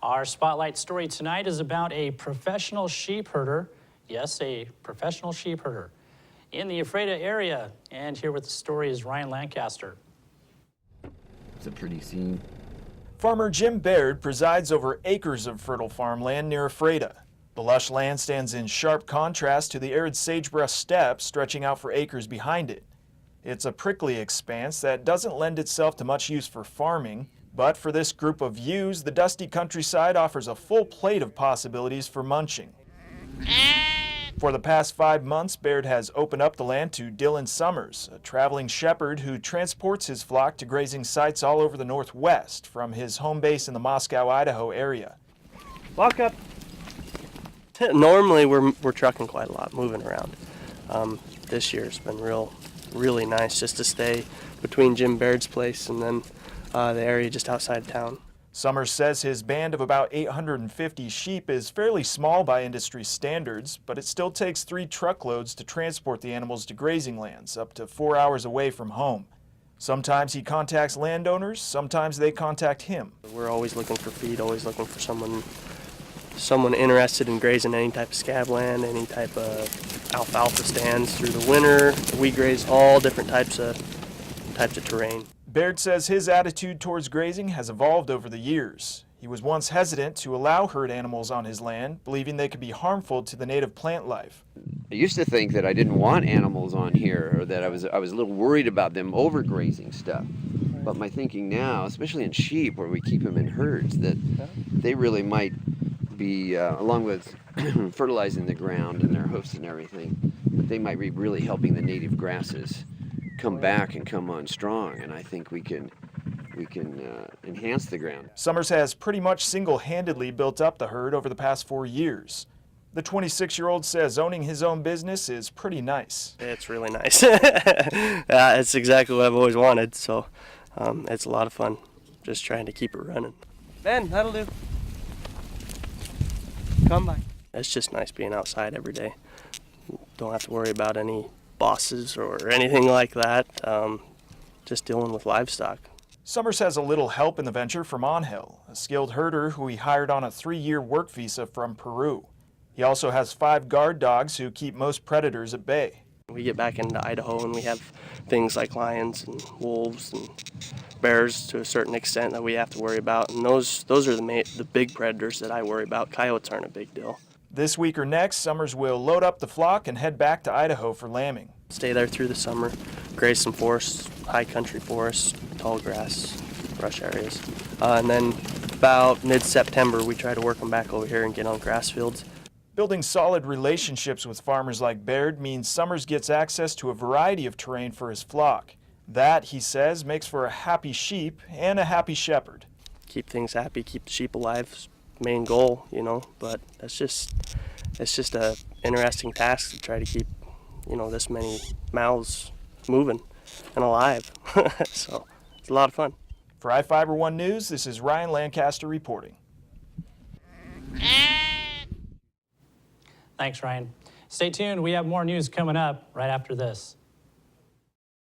Our spotlight story tonight is about a professional sheep herder. Yes, a professional sheep herder in the Ephrata area. And here with the story is Ryan Lancaster. It's a pretty scene. Farmer Jim Baird presides over acres of fertile farmland near Ephrata. The lush land stands in sharp contrast to the arid sagebrush steppe stretching out for acres behind it. It's a prickly expanse that doesn't lend itself to much use for farming, but for this group of ewes, the dusty countryside offers a full plate of possibilities for munching. For the past 5 months, Baird has opened up the land to Dylan Summers, a traveling shepherd who transports his flock to grazing sites all over the Northwest from his home base in the Moscow, Idaho area. Walk up. Normally we're trucking quite a lot, moving around. This year's been really nice just to stay between Jim Baird's place and then the area just outside of town. Summers says his band of about 850 sheep is fairly small by industry standards, but it still takes 3 truckloads to transport the animals to grazing lands, up to 4 hours away from home. Sometimes he contacts landowners, sometimes they contact him. We're always looking for feed, always looking for someone interested in grazing any type of scab land, any type of alfalfa stands through the winter. We graze all different types of terrain. Baird says his attitude towards grazing has evolved over the years. He was once hesitant to allow herd animals on his land, believing they could be harmful to the native plant life. I used to think that I didn't want animals on here, or that I was a little worried about them overgrazing stuff. But my thinking now, especially in sheep where we keep them in herds, that they really might be, along with fertilizing the ground and their hoofs and everything, but they might be really helping the native grasses come back and come on strong, and I think we can enhance the ground. Summers has pretty much single-handedly built up the herd over the past 4 years. The 26-year-old says owning his own business is pretty nice. It's really nice. It's exactly what I've always wanted, so it's a lot of fun just trying to keep it running. Ben, that'll do. Come by. It's just nice being outside every day. Don't have to worry about any bosses or anything like that, just dealing with livestock. Summers has a little help in the venture from Angel, a skilled herder who he hired on a 3-year work visa from Peru. He also has 5 guard dogs who keep most predators at bay. We get back into Idaho and we have things like lions and wolves and bears to a certain extent that we have to worry about, and those are the big predators that I worry about. Coyotes aren't a big deal. This week or next, Summers will load up the flock and head back to Idaho for lambing. Stay there through the summer, graze some forests, high country forests, tall grass, brush areas. And then about mid-September, we try to work them back over here and get on grass fields. Building solid relationships with farmers like Baird means Summers gets access to a variety of terrain for his flock. That, he says, makes for a happy sheep and a happy shepherd. Keep things happy, keep the sheep alive. Main goal, but it's just a interesting task to try to keep, this many mouths moving and alive. So it's a lot of fun. For iFIBER 1 News, this is Ryan Lancaster reporting. Thanks, Ryan. Stay tuned. We have more news coming up right after this.